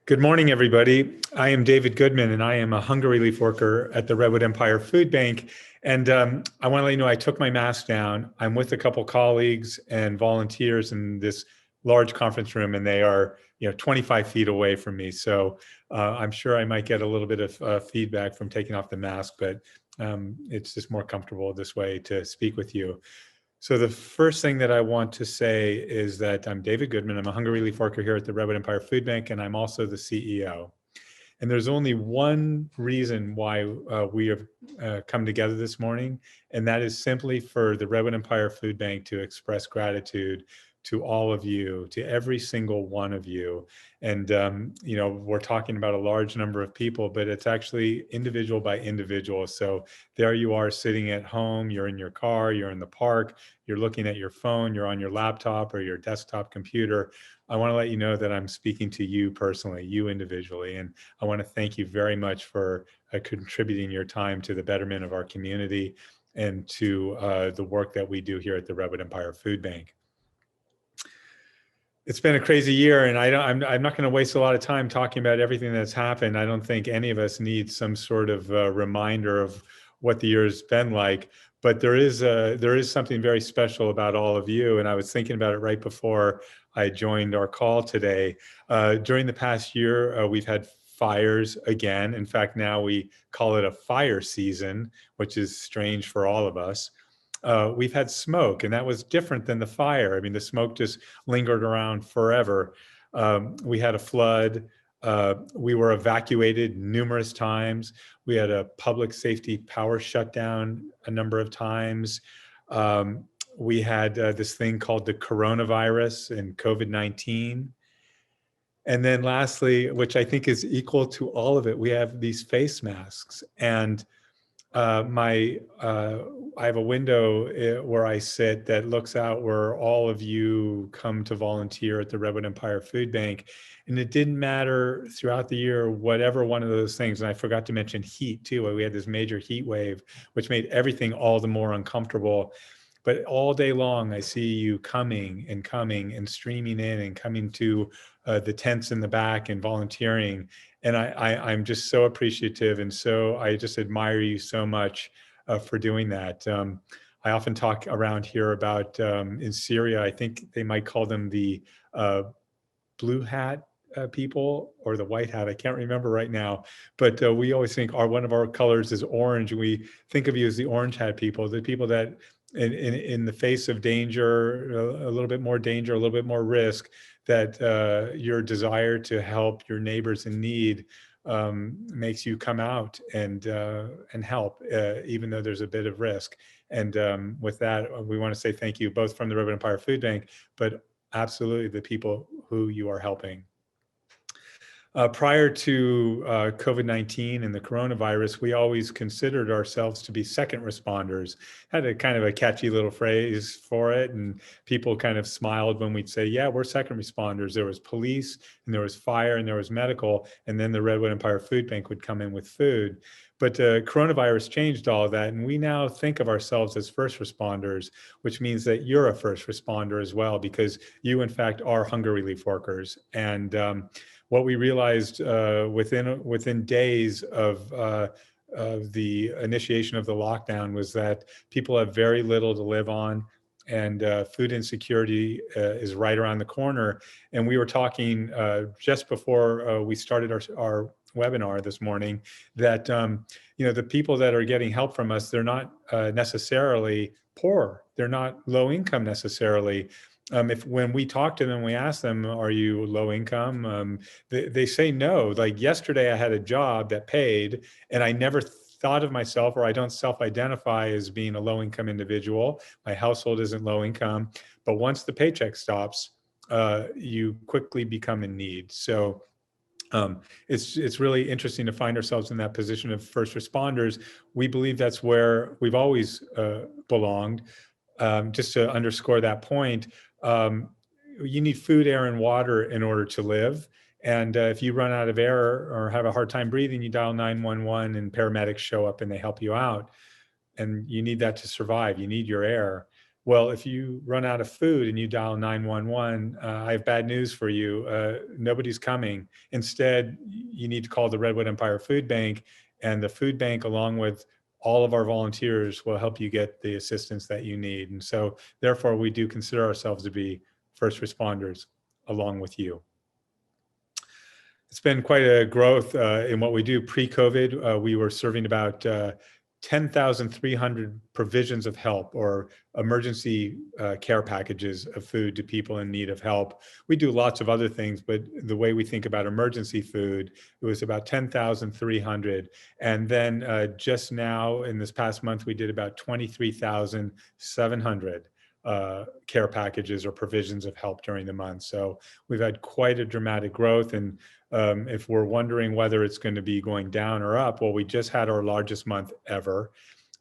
Good morning, everybody. I am David Goodman, and I am a hunger relief worker at the Redwood Empire Food Bank. And I want to let you know I took my mask down. I'm with a couple colleagues and volunteers in this large conference room, and they are 25 feet away from me. So I'm sure I might get a little bit of feedback from taking off the mask, but it's just more comfortable this way to speak with you. So the first thing that I want to say is that I'm David Goodman. I'm a hunger relief worker here at the Redwood Empire Food Bank, and I'm also the CEO. And there's only one reason why we have come together this morning, and that is simply for the Redwood Empire Food Bank to express gratitude to all of you, to every single one of you. And, we're talking about a large number of people, but it's actually individual by individual. So there you are sitting at home, you're in your car, you're in the park, you're looking at your phone, you're on your laptop or your desktop computer. I want to let you know that I'm speaking to you personally, you individually. And I want to thank you very much for contributing your time to the betterment of our community and to the work that we do here at the Redwood Empire Food Bank. It's been a crazy year, and I'm not going to waste a lot of time talking about everything that's happened. I don't think any of us need some sort of reminder of what the year's been like, but there is something very special about all of you. And I was thinking about it right before I joined our call today. During the past year, we've had fires again. In fact, now we call it a fire season, which is strange for all of us. We've had smoke, and that was different than the fire. I mean, the smoke just lingered around forever. We had a flood. We were evacuated numerous times. We had a public safety power shutdown a number of times. We had this thing called the coronavirus and COVID-19. And then lastly, which I think is equal to all of it, we have these face masks. And I have a window where I sit that looks out where all of you come to volunteer at the Redwood Empire Food Bank. And it didn't matter throughout the year, whatever one of those things. And I forgot to mention heat too. We had this major heat wave, which made everything all the more uncomfortable. But all day long, I see you coming and streaming in and coming to the tents in the back and volunteering. And I'm just so appreciative. And so I just admire you so much for doing that. I often talk around here about in Syria, I think they might call them the blue hat people or the white hat. I can't remember right now, but we always think one of our colors is orange. And we think of you as the orange hat people, the people that in the face of danger, a little bit more danger, a little bit more risk, that your desire to help your neighbors in need makes you come out and help, even though there's a bit of risk. And with that, we want to say thank you both from the Redwood Empire Food Bank, but absolutely the people who you are helping. Prior to COVID-19 and the coronavirus, we always considered ourselves to be second responders. Had a kind of a catchy little phrase for it, and people kind of smiled when we'd say, yeah, we're second responders. There was police, and there was fire, and there was medical, and then the Redwood Empire Food Bank would come in with food. But coronavirus changed all of that, and we now think of ourselves as first responders, which means that you're a first responder as well, because you, in fact, are hunger relief workers. And what we realized within days of the initiation of the lockdown was that people have very little to live on, and food insecurity is right around the corner. And we were talking just before we started our webinar this morning that the people that are getting help from us, they're not necessarily poor, they're not low income necessarily. When we talk to them, we ask them, are you low income? They say no. Like yesterday, I had a job that paid, and I never thought of myself, or I don't self-identify as being a low income individual. My household isn't low income. But once the paycheck stops, you quickly become in need. So it's really interesting to find ourselves in that position of first responders. We believe that's where we've always belonged. Just to underscore that point, you need food, air, and water in order to live. And if you run out of air or have a hard time breathing, you dial 911 and paramedics show up and they help you out. And you need that to survive. You need your air. Well, if you run out of food and you dial 911, I have bad news for you. Nobody's coming. Instead, you need to call the Redwood Empire Food Bank, and the food bank, along with all of our volunteers, will help you get the assistance that you need. And so, therefore, we do consider ourselves to be first responders along with you. It's been quite a growth in what we do. Pre-COVID, we were serving about 10,300 provisions of help or emergency care packages of food to people in need of help. We do lots of other things, but the way we think about emergency food, it was about 10,300. And then just now, in this past month, we did about 23,700 care packages or provisions of help during the month. So we've had quite a dramatic growth. And if we're wondering whether it's going to be going down or up, well, we just had our largest month ever.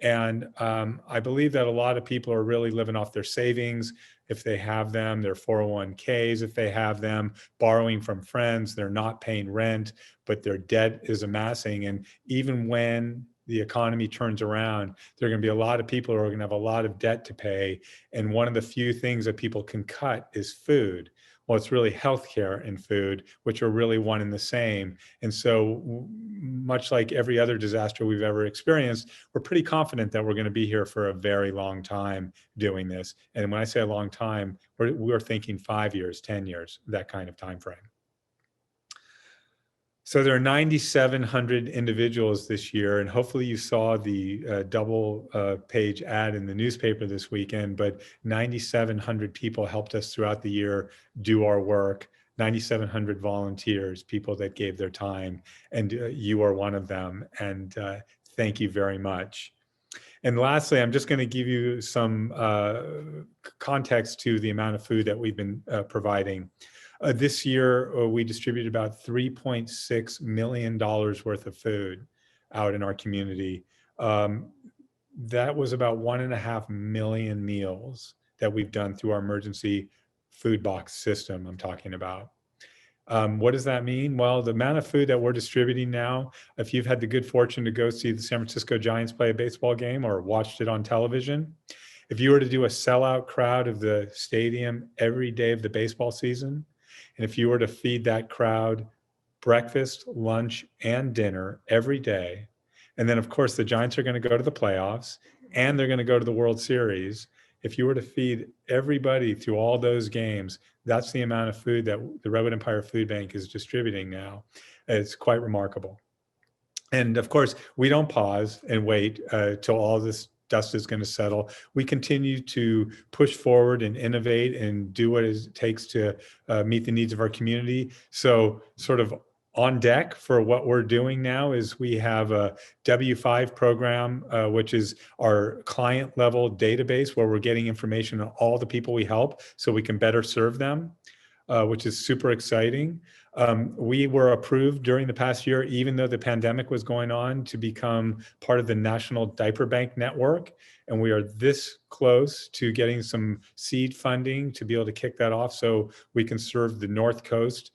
And I believe that a lot of people are really living off their savings, if they have them, their 401ks, if they have them, borrowing from friends. They're not paying rent, but their debt is amassing. And even when the economy turns around, there are going to be a lot of people who are going to have a lot of debt to pay. And one of the few things that people can cut is food. Well, it's really healthcare and food, which are really one and the same. And so, much like every other disaster we've ever experienced, we're pretty confident that we're going to be here for a very long time doing this. And when I say a long time, we're thinking 5 years, 10 years, that kind of time frame. So there are 9,700 individuals this year, and hopefully you saw the double page ad in the newspaper this weekend, but 9,700 people helped us throughout the year do our work, 9,700 volunteers, people that gave their time, and you are one of them, and thank you very much. And lastly, I'm just going to give you some context to the amount of food that we've been providing. This year, we distributed about $3.6 million worth of food out in our community. That was about 1.5 million meals that we've done through our emergency food box system I'm talking about. What does that mean? Well, the amount of food that we're distributing now, if you've had the good fortune to go see the San Francisco Giants play a baseball game or watched it on television, if you were to do a sellout crowd of the stadium every day of the baseball season, and if you were to feed that crowd breakfast, lunch, and dinner every day, and then of course the Giants are going to go to the playoffs and they're going to go to the World Series. If you were to feed everybody through all those games, that's the amount of food that the Redwood Empire Food Bank is distributing now. It's quite remarkable. And of course, we don't pause and wait till all this dust is going to settle. We continue to push forward and innovate and do what it takes to meet the needs of our community. So sort of on deck for what we're doing now is we have a W5 program, which is our client level database where we're getting information on all the people we help so we can better serve them, which is super exciting. We were approved during the past year, even though the pandemic was going on, to become part of the National Diaper Bank Network. And we are this close to getting some seed funding to be able to kick that off so we can serve the North Coast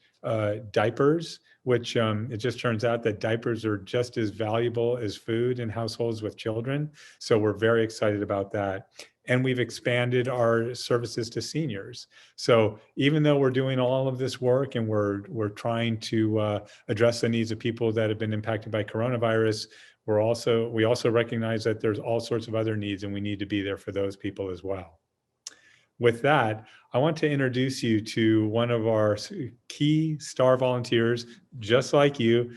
diapers, which it just turns out that diapers are just as valuable as food in households with children. So we're very excited about that. And we've expanded our services to seniors. So even though we're doing all of this work and we're trying to address the needs of people that have been impacted by coronavirus, we also recognize that there's all sorts of other needs and we need to be there for those people as well. With that, I want to introduce you to one of our key star volunteers, just like you.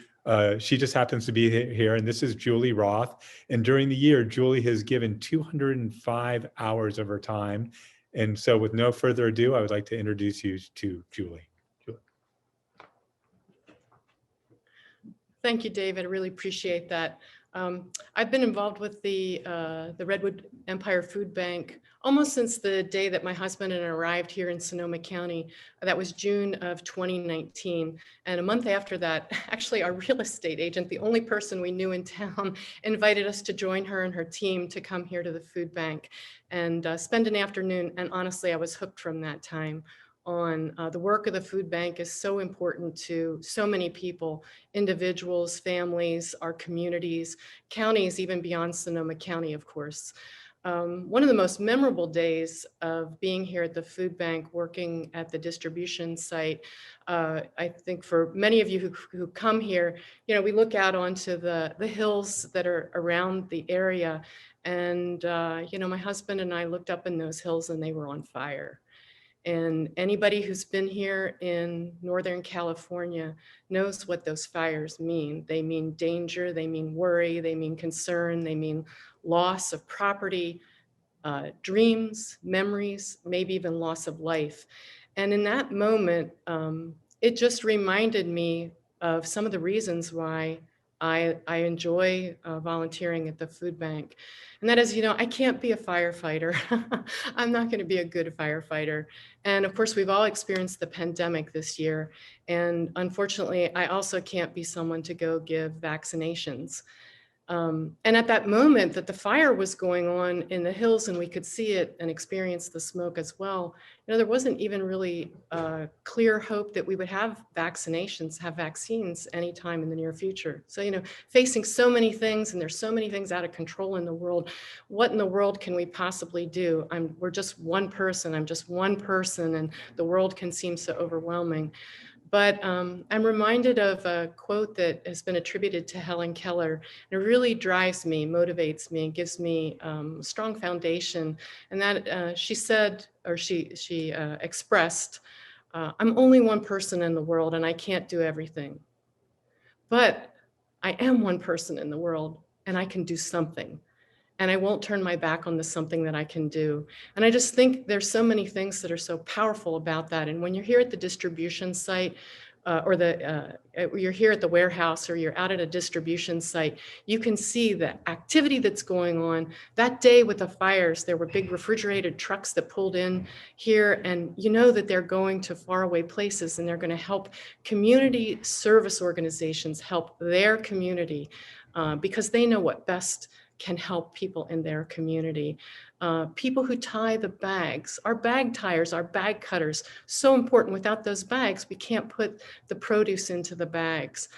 She just happens to be here, and this is Julie Roth. And during the year, Julie has given 205 hours of her time. And so with no further ado, I would like to introduce you to Julie. Thank you, David. I really appreciate that. I've been involved with the Redwood Empire Food Bank almost since the day that my husband and I arrived here in Sonoma County. That was June of 2019. And a month after that, actually our real estate agent, the only person we knew in town, invited us to join her and her team to come here to the food bank and spend an afternoon. And honestly, I was hooked from that time on. The work of the food bank is so important to so many people, individuals, families, our communities, counties, even beyond Sonoma County, of course. one of the most memorable days of being here at the food bank, working at the distribution site, I think for many of you who come here, we look out onto the hills that are around the area. And, my husband and I looked up in those hills and they were on fire. And anybody who's been here in Northern California knows what those fires mean. They mean danger, they mean worry, they mean concern, they mean loss of property, dreams, memories, maybe even loss of life. And in that moment, it just reminded me of some of the reasons why I enjoy volunteering at the food bank. And that is, I can't be a firefighter. I'm not going to be a good firefighter. And of course, we've all experienced the pandemic this year. And unfortunately, I also can't be someone to go give vaccinations. And at that moment that the fire was going on in the hills and we could see it and experience the smoke as well, there wasn't even really clear hope that we would have vaccines anytime in the near future. So, facing so many things, and there's so many things out of control in the world, what in the world can we possibly do? We're just one person, I'm just one person, and the world can seem so overwhelming. But I'm reminded of a quote that has been attributed to Helen Keller. It really drives me, motivates me, and gives me a strong foundation. And that she said, or she expressed, I'm only one person in the world and I can't do everything. But I am one person in the world and I can do something. And I won't turn my back on the something that I can do. And I just think there's so many things that are so powerful about that. And when you're here at the distribution site, you're here at the warehouse, or you're out at a distribution site, you can see the activity that's going on. That day with the fires, there were big refrigerated trucks that pulled in here, and you know that they're going to faraway places and they're going to help community service organizations help their community because they know what best can help people in their community. People who tie the bags, our bag tiers, our bag cutters, so important. Without those bags, we can't put the produce into the bags.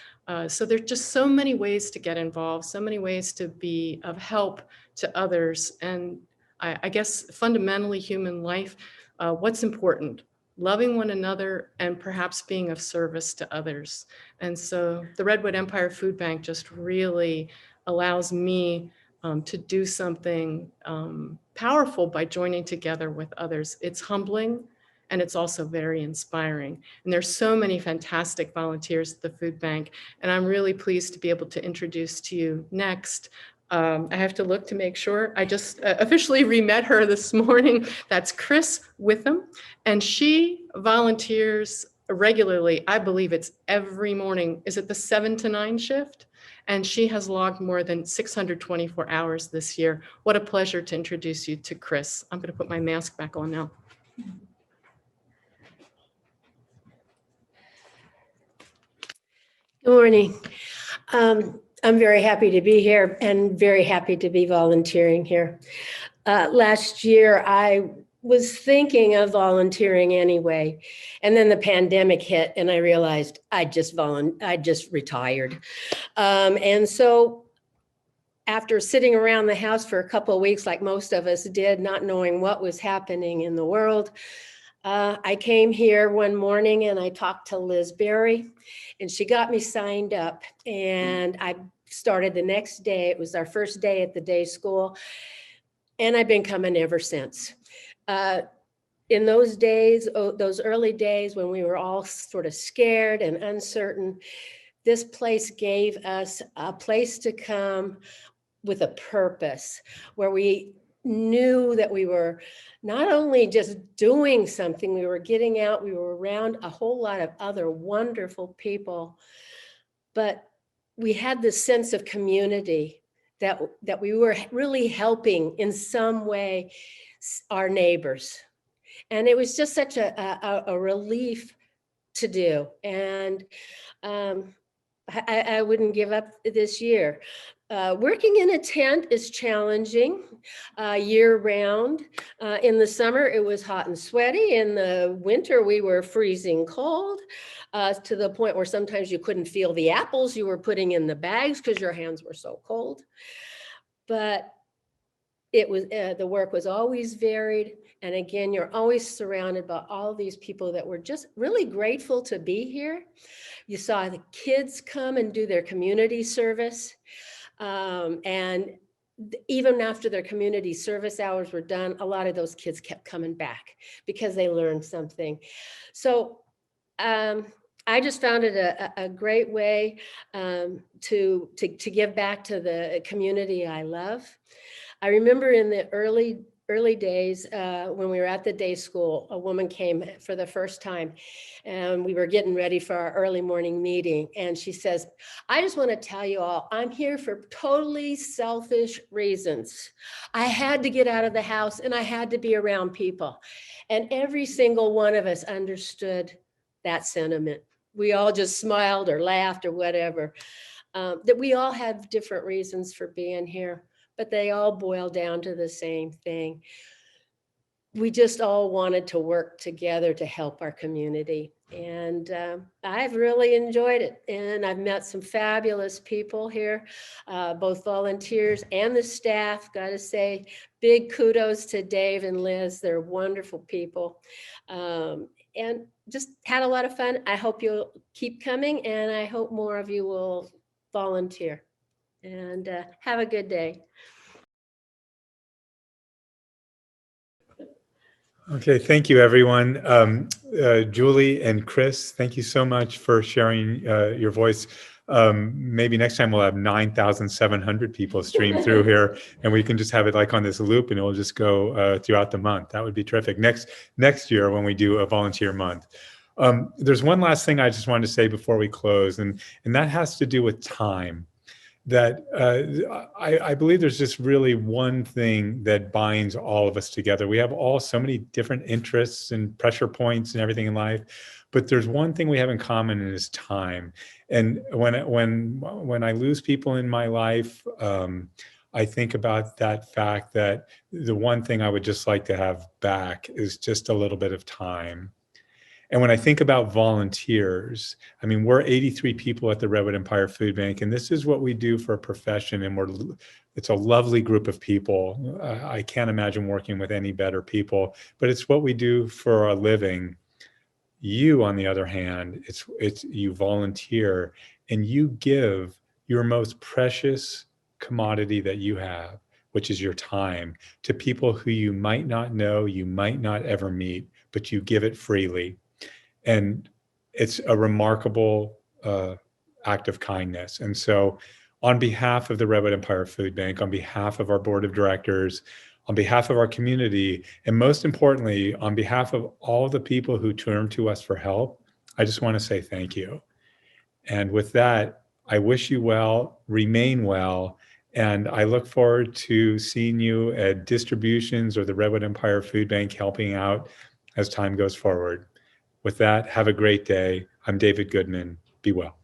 So there's just so many ways to get involved, so many ways to be of help to others. And I guess fundamentally human life, what's important? Loving one another and perhaps being of service to others. And so the Redwood Empire Food Bank just really allows me to do something powerful by joining together with others. It's humbling and it's also very inspiring. And there's so many fantastic volunteers at the food bank. And I'm really pleased to be able to introduce to you next. I have to look to make sure. I just officially re-met her this morning. That's Chris Witham. And she volunteers regularly. I believe it's every morning. Is it the 7 to 9 shift? And she has logged more than 624 hours this year. What a pleasure to introduce you to Chris. I'm going to put my mask back on now. Good morning. I'm very happy to be here and very happy to be volunteering here. Last year, I was thinking of volunteering anyway, and then the pandemic hit, and I realized I just retired. And so after sitting around the house for a couple of weeks, like most of us did, not knowing what was happening in the world, I came here one morning and I talked to Liz Berry, and she got me signed up, and I started the next day. It was our first day at the day school, and I've been coming ever since. In those days, those early days when we were all sort of scared and uncertain, this place gave us a place to come with a purpose, where we knew that we were not only just doing something, we were getting out, we were around a whole lot of other wonderful people, but we had this sense of community that we were really helping in some way our neighbors. And it was just such a relief to do. And I wouldn't give up this year. Working in a tent is challenging year round. In the summer, it was hot and sweaty. In the winter, we were freezing cold to the point where sometimes you couldn't feel the apples you were putting in the bags because your hands were so cold. But it was, the work was always varied. And again, you're always surrounded by all these people that were just really grateful to be here. You saw the kids come and do their community service. And even after their community service hours were done, a lot of those kids kept coming back because they learned something. So I just found it a great way to give back to the community I love. I remember in the early days when we were at the day school, a woman came for the first time and we were getting ready for our early morning meeting. And she says, I just want to tell you all, I'm here for totally selfish reasons. I had to get out of the house and I had to be around people. And every single one of us understood that sentiment. We all just smiled or laughed or whatever, that we all have different reasons for being here, but they all boil down to the same thing. We just all wanted to work together to help our community. And I've really enjoyed it. And I've met some fabulous people here, both volunteers and the staff. Got to say, big kudos to Dave and Liz. They're wonderful people. And just had a lot of fun. I hope you'll keep coming, and I hope more of you will volunteer. And have a good day. Okay, thank you, everyone. Julie and Chris, thank you so much for sharing your voice. Maybe next time we'll have 9,700 people stream through here, and we can just have it like on this loop, and it will just go throughout the month. That would be terrific. Next year when we do a volunteer month. There's one last thing I just wanted to say before we close, and that has to do with time. That I believe there's just really one thing that binds all of us together. We have all so many different interests and pressure points and everything in life, but there's one thing we have in common, and it's time. And when I lose people in my life, I think about that fact that the one thing I would just like to have back is just a little bit of time. And when I think about volunteers, I mean, we're 83 people at the Redwood Empire Food Bank, and this is what we do for a profession, and it's a lovely group of people. I can't imagine working with any better people, but it's what we do for a living. You, on the other hand, it's you volunteer, and you give your most precious commodity that you have, which is your time, to people who you might not know, you might not ever meet, but you give it freely. And it's a remarkable act of kindness. And so on behalf of the Redwood Empire Food Bank, on behalf of our board of directors, on behalf of our community, and most importantly, on behalf of all the people who turn to us for help, I just want to say thank you. And with that, I wish you well, remain well, and I look forward to seeing you at distributions or the Redwood Empire Food Bank helping out as time goes forward. With that, have a great day. I'm David Goodman. Be well.